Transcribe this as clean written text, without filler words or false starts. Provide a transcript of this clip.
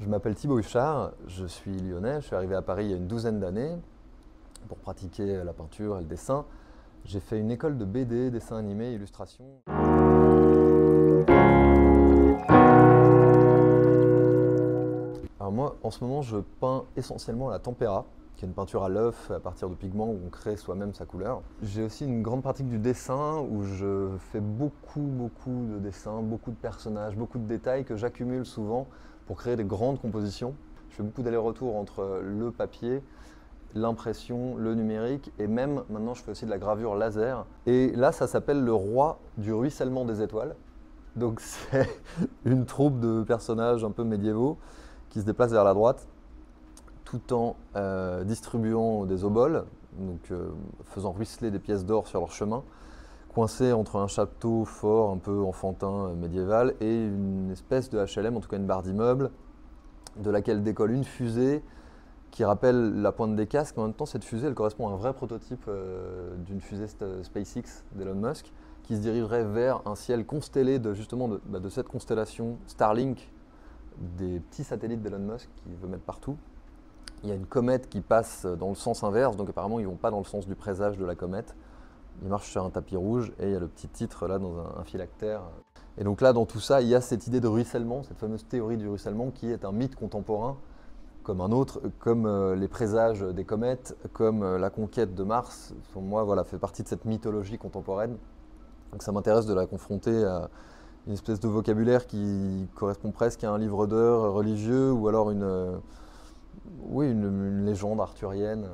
Je m'appelle Thibaut Huchard, je suis lyonnais, je suis arrivé à Paris il y a une douzaine d'années pour pratiquer la peinture et le dessin. J'ai fait une école de BD, dessin animé, illustration. Alors moi, en ce moment, je peins essentiellement la tempéra, qui est une peinture à l'œuf à partir de pigments où on crée soi-même sa couleur. J'ai aussi une grande pratique du dessin où je fais beaucoup de dessins, beaucoup de personnages, beaucoup de détails que j'accumule souvent pour créer des grandes compositions. Je fais beaucoup d'allers-retours entre le papier, l'impression, le numérique et même maintenant je fais aussi de la gravure laser. Et là, ça s'appelle le roi du ruissellement des étoiles. Donc c'est une troupe de personnages un peu médiévaux qui se déplacent vers la droite tout en distribuant des oboles, donc faisant ruisseler des pièces d'or sur leur chemin, coincés entre un château fort un peu enfantin médiéval et une espèce de HLM, en tout cas une barre d'immeuble, de laquelle décolle une fusée qui rappelle la pointe des casques. En même temps, cette fusée, elle correspond à un vrai prototype d'une fusée SpaceX d'Elon Musk, qui se dirigerait vers un ciel constellé de justement de cette constellation Starlink, des petits satellites d'Elon Musk qu'il veut mettre partout. Il y a une comète qui passe dans le sens inverse, donc apparemment ils ne vont pas dans le sens du présage de la comète. Ils marchent sur un tapis rouge et il y a le petit titre là dans un phylactère. Et donc là, dans tout ça, il y a cette idée de ruissellement, cette fameuse théorie du ruissellement qui est un mythe contemporain comme un autre, comme les présages des comètes, comme la conquête de Mars. Pour moi, voilà, fait partie de cette mythologie contemporaine. Donc ça m'intéresse de la confronter à une espèce de vocabulaire qui correspond presque à un livre d'heures religieux ou alors une légende arthurienne.